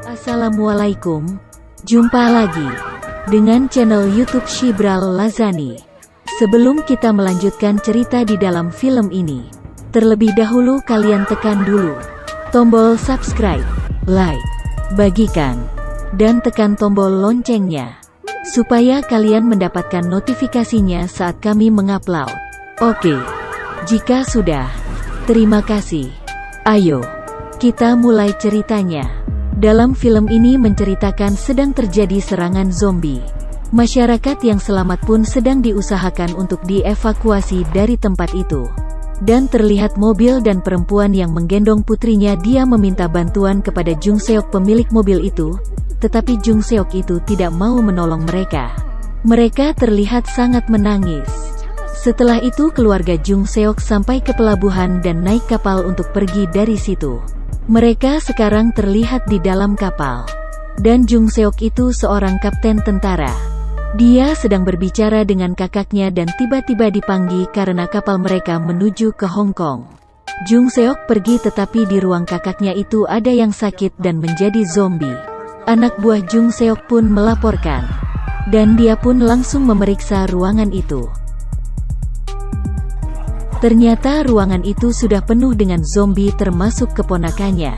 Assalamualaikum, jumpa lagi dengan channel YouTube Shibral Lazani. Sebelum kita melanjutkan cerita di dalam film ini, terlebih dahulu kalian tekan dulu tombol subscribe, like, bagikan, dan tekan tombol loncengnya, supaya kalian mendapatkan notifikasinya saat kami mengupload. Oke, jika sudah, terima kasih. Ayo, kita mulai ceritanya. Dalam film ini menceritakan sedang terjadi serangan zombie. Masyarakat yang selamat pun sedang diusahakan untuk dievakuasi dari tempat itu. Dan terlihat mobil dan perempuan yang menggendong putrinya. Dia meminta bantuan kepada Jung Seok, pemilik mobil itu, tetapi Jung Seok itu tidak mau menolong mereka. Mereka terlihat sangat menangis. Setelah itu keluarga Jung Seok sampai ke pelabuhan dan naik kapal untuk pergi dari situ. Mereka sekarang terlihat di dalam kapal. Dan Jung Seok itu seorang kapten tentara. Dia sedang berbicara dengan kakaknya dan tiba-tiba dipanggil karena kapal mereka menuju ke Hong Kong. Jung Seok pergi, tetapi di ruang kakaknya itu ada yang sakit dan menjadi zombie. Anak buah Jung Seok pun melaporkan. Dan dia pun langsung memeriksa ruangan itu. Ternyata ruangan itu sudah penuh dengan zombie termasuk keponakannya.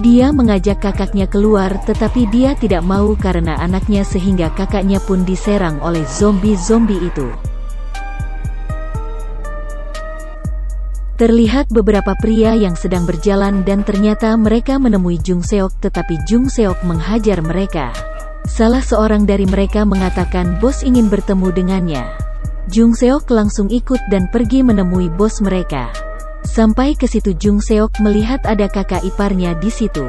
Dia mengajak kakaknya keluar, tetapi dia tidak mau karena anaknya, sehingga kakaknya pun diserang oleh zombie-zombie itu. Terlihat beberapa pria yang sedang berjalan dan ternyata mereka menemui Jung Seok, tetapi Jung Seok menghajar mereka. Salah seorang dari mereka mengatakan bos ingin bertemu dengannya. Jung Seok langsung ikut dan pergi menemui bos mereka. Sampai ke situ Jung Seok melihat ada kakak iparnya di situ.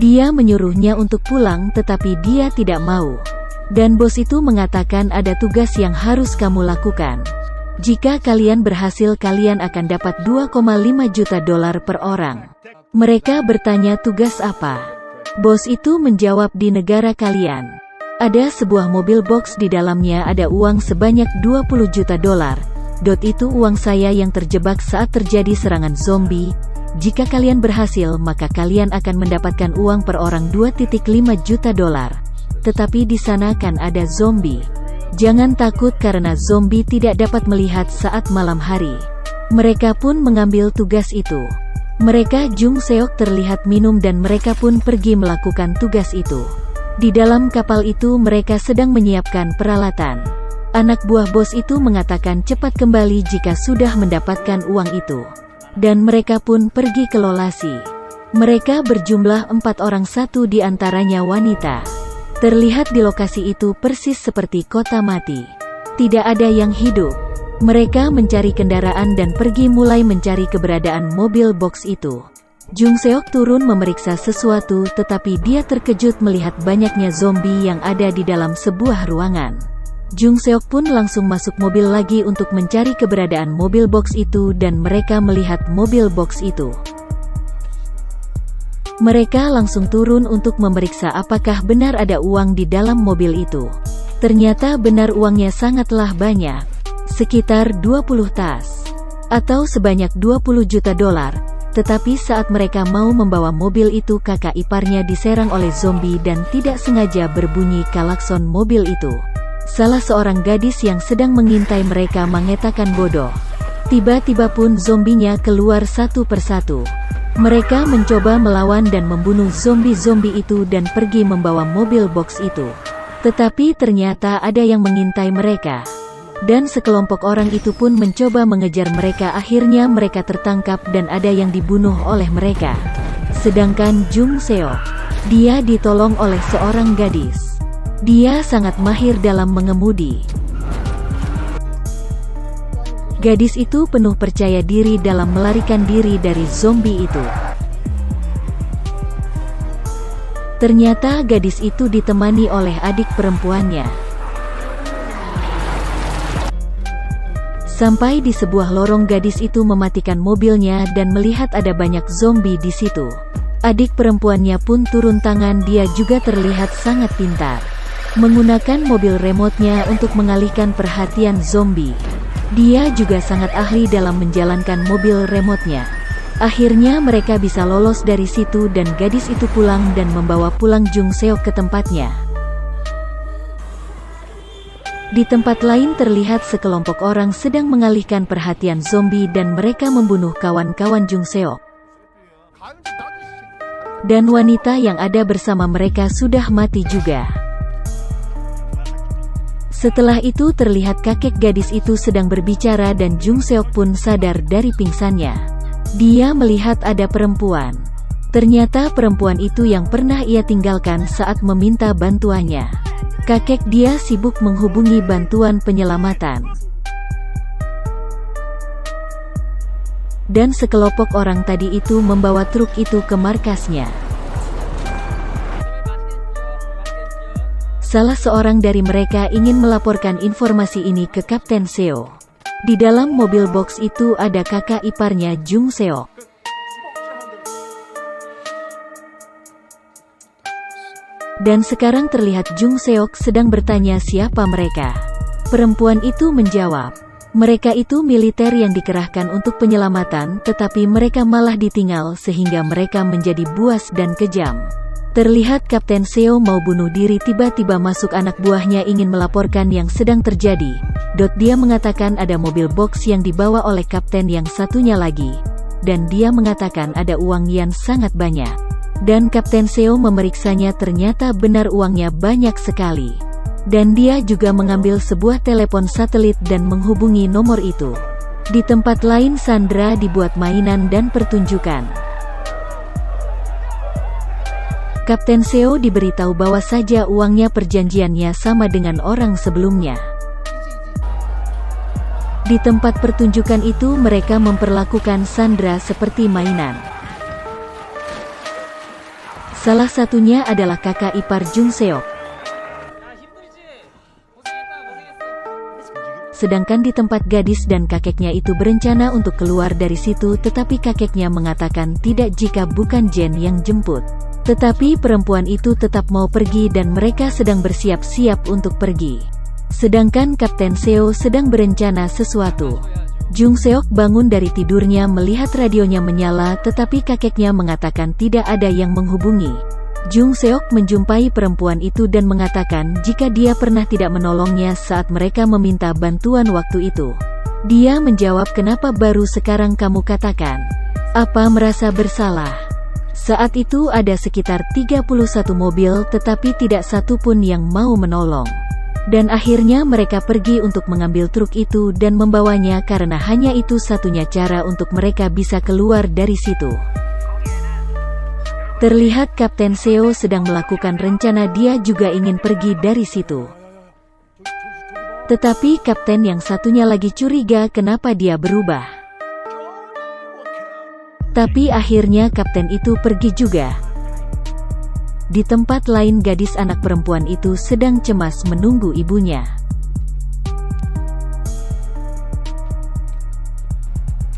Dia menyuruhnya untuk pulang, tetapi dia tidak mau. Dan bos itu mengatakan ada tugas yang harus kamu lakukan. Jika kalian berhasil kalian akan dapat 2,5 juta dolar per orang. Mereka bertanya tugas apa? Bos itu menjawab di negara kalian. Ada sebuah mobil box, di dalamnya ada uang sebanyak 20 juta dolar. Itu uang saya yang terjebak saat terjadi serangan zombie. Jika kalian berhasil maka kalian akan mendapatkan uang per orang 2,5 juta dolar. Tetapi di sana kan ada zombie. Jangan takut karena zombie tidak dapat melihat saat malam hari. Mereka pun mengambil tugas itu. Mereka Jung Seok terlihat minum dan mereka pun pergi melakukan tugas itu. Di dalam kapal itu mereka sedang menyiapkan peralatan. Anak buah bos itu mengatakan cepat kembali jika sudah mendapatkan uang itu. Dan mereka pun pergi ke lokasi. Mereka berjumlah 4 orang, satu di antaranya wanita. Terlihat di lokasi itu persis seperti kota mati. Tidak ada yang hidup. Mereka mencari kendaraan dan pergi mulai mencari keberadaan mobil box itu. Jung Seok turun memeriksa sesuatu, tetapi dia terkejut melihat banyaknya zombie yang ada di dalam sebuah ruangan. Jung Seok pun langsung masuk mobil lagi untuk mencari keberadaan mobil box itu dan mereka melihat mobil box itu. Mereka langsung turun untuk memeriksa apakah benar ada uang di dalam mobil itu. Ternyata benar, uangnya sangatlah banyak. Sekitar 20 tas. Atau sebanyak 20 juta dolar. Tetapi saat mereka mau membawa mobil itu kakak iparnya diserang oleh zombie dan tidak sengaja berbunyi klakson mobil itu. Salah seorang gadis yang sedang mengintai mereka mengatakan bodoh. Tiba-tiba pun zombinya keluar satu persatu. Mereka mencoba melawan dan membunuh zombie-zombie itu dan pergi membawa mobil box itu. Tetapi ternyata ada yang mengintai mereka. Dan sekelompok orang itu pun mencoba mengejar mereka. Akhirnya mereka tertangkap dan ada yang dibunuh oleh mereka. Sedangkan Jung Seok, dia ditolong oleh seorang gadis. Dia sangat mahir dalam mengemudi. Gadis itu penuh percaya diri dalam melarikan diri dari zombie itu. Ternyata gadis itu ditemani oleh adik perempuannya. Sampai di sebuah lorong gadis itu mematikan mobilnya dan melihat ada banyak zombie di situ. Adik perempuannya pun turun tangan, dia juga terlihat sangat pintar. Menggunakan mobil remote-nya untuk mengalihkan perhatian zombie. Dia juga sangat ahli dalam menjalankan mobil remote-nya. Akhirnya mereka bisa lolos dari situ dan gadis itu pulang dan membawa pulang Jung Seok ke tempatnya. Di tempat lain terlihat sekelompok orang sedang mengalihkan perhatian zombie dan mereka membunuh kawan-kawan Jung Seok. Dan wanita yang ada bersama mereka sudah mati juga. Setelah itu terlihat kakek gadis itu sedang berbicara dan Jung Seok pun sadar dari pingsannya. Dia melihat ada perempuan. Ternyata perempuan itu yang pernah ia tinggalkan saat meminta bantuannya. Kakek dia sibuk menghubungi bantuan penyelamatan. Dan sekelompok orang tadi itu membawa truk itu ke markasnya. Salah seorang dari mereka ingin melaporkan informasi ini ke Kapten Seo. Di dalam mobil box itu ada kakak iparnya Jung Seok. Dan sekarang terlihat Jung Seok sedang bertanya siapa mereka. Perempuan itu menjawab, mereka itu militer yang dikerahkan untuk penyelamatan, tetapi mereka malah ditinggal sehingga mereka menjadi buas dan kejam. Terlihat Kapten Seo mau bunuh diri, tiba-tiba masuk anak buahnya ingin melaporkan yang sedang terjadi. Dia mengatakan ada mobil box yang dibawa oleh kapten yang satunya lagi. Dan dia mengatakan ada uang yang sangat banyak. Dan Kapten Seo memeriksanya, ternyata benar uangnya banyak sekali. Dan dia juga mengambil sebuah telepon satelit dan menghubungi nomor itu. Di tempat lain Sandra dibuat mainan dan pertunjukan. Kapten Seo diberitahu bahwa saja uangnya perjanjiannya sama dengan orang sebelumnya. Di tempat pertunjukan itu mereka memperlakukan Sandra seperti mainan. Salah satunya adalah kakak ipar Jung Seok. Sedangkan di tempat gadis dan kakeknya itu berencana untuk keluar dari situ, tetapi kakeknya mengatakan tidak jika bukan Jen yang jemput. Tetapi perempuan itu tetap mau pergi dan mereka sedang bersiap-siap untuk pergi. Sedangkan Kapten Seo sedang berencana sesuatu. Jung Seok bangun dari tidurnya melihat radionya menyala, tetapi kakeknya mengatakan tidak ada yang menghubungi. Jung Seok menjumpai perempuan itu dan mengatakan jika dia pernah tidak menolongnya saat mereka meminta bantuan waktu itu. Dia menjawab, kenapa baru sekarang kamu katakan? Apa merasa bersalah? Saat itu ada sekitar 31 mobil, tetapi tidak satu pun yang mau menolong. Dan akhirnya mereka pergi untuk mengambil truk itu dan membawanya karena hanya itu satunya cara untuk mereka bisa keluar dari situ. Terlihat Kapten Seo sedang melakukan rencana, dia juga ingin pergi dari situ. Tetapi kapten yang satunya lagi curiga kenapa dia berubah. Tapi akhirnya kapten itu pergi juga. Di tempat lain gadis anak perempuan itu sedang cemas menunggu ibunya.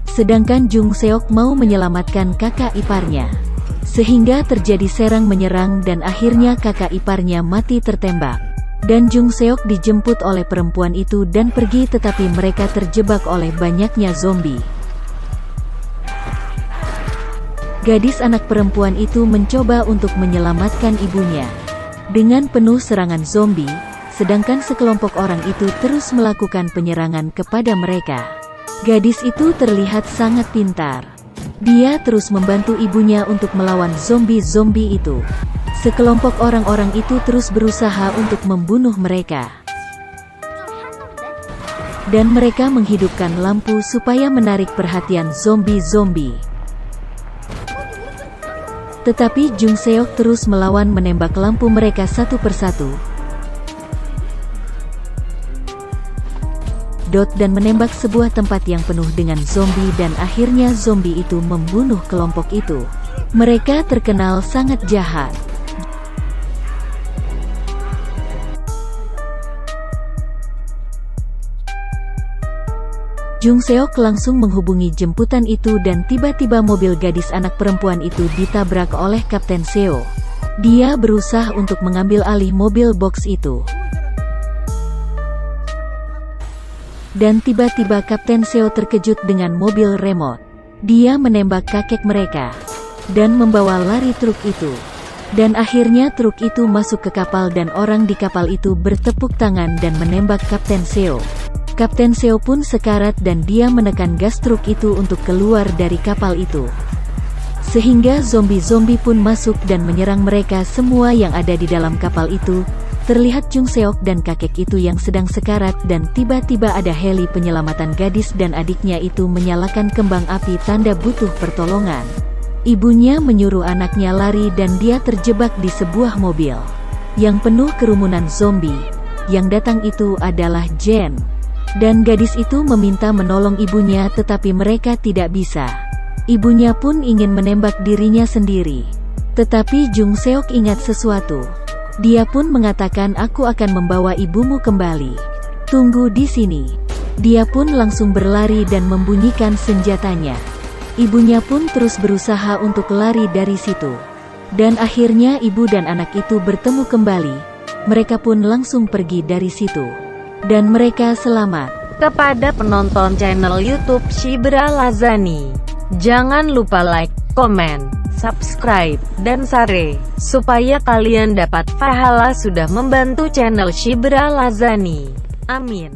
Sedangkan Jung Seok mau menyelamatkan kakak iparnya. Sehingga terjadi serang menyerang dan akhirnya kakak iparnya mati tertembak. Dan Jung Seok dijemput oleh perempuan itu dan pergi, tetapi mereka terjebak oleh banyaknya zombie. Gadis anak perempuan itu mencoba untuk menyelamatkan ibunya dengan penuh serangan zombie, sedangkan sekelompok orang itu terus melakukan penyerangan kepada mereka. Gadis itu terlihat sangat pintar. Dia terus membantu ibunya untuk melawan zombie-zombie itu. Sekelompok orang-orang itu terus berusaha untuk membunuh mereka. Dan mereka menghidupkan lampu supaya menarik perhatian zombie-zombie. Tetapi Jung Seok terus melawan, menembak lampu mereka satu persatu. Dan menembak sebuah tempat yang penuh dengan zombie dan akhirnya zombie itu membunuh kelompok itu. Mereka terkenal sangat jahat. Jung Seok langsung menghubungi jemputan itu dan tiba-tiba mobil gadis anak perempuan itu ditabrak oleh Kapten Seo. Dia berusaha untuk mengambil alih mobil box itu. Dan tiba-tiba Kapten Seo terkejut dengan mobil remote. Dia menembak kakek mereka dan membawa lari truk itu. Dan akhirnya truk itu masuk ke kapal dan orang di kapal itu bertepuk tangan dan menembak Kapten Seo. Kapten Seo pun sekarat dan dia menekan gas truk itu untuk keluar dari kapal itu. Sehingga zombie-zombie pun masuk dan menyerang mereka semua yang ada di dalam kapal itu. Terlihat Jung Seok dan kakek itu yang sedang sekarat dan tiba-tiba ada heli penyelamatan gadis dan adiknya itu menyalakan kembang api tanda butuh pertolongan. Ibunya menyuruh anaknya lari dan dia terjebak di sebuah mobil yang penuh kerumunan zombie. Yang datang itu adalah Jen. Dan gadis itu meminta menolong ibunya tetapi mereka tidak bisa. Ibunya pun ingin menembak dirinya sendiri. Tetapi Jung Seok ingat sesuatu. Dia pun mengatakan aku akan membawa ibumu kembali. Tunggu di sini. Dia pun langsung berlari dan membunyikan senjatanya. Ibunya pun terus berusaha untuk lari dari situ. Dan akhirnya ibu dan anak itu bertemu kembali. Mereka pun langsung pergi dari situ. Dan mereka selamat. Kepada penonton channel YouTube Shibra Lazani, jangan lupa like, komen, subscribe, dan share, supaya kalian dapat pahala sudah membantu channel Shibra Lazani. Amin.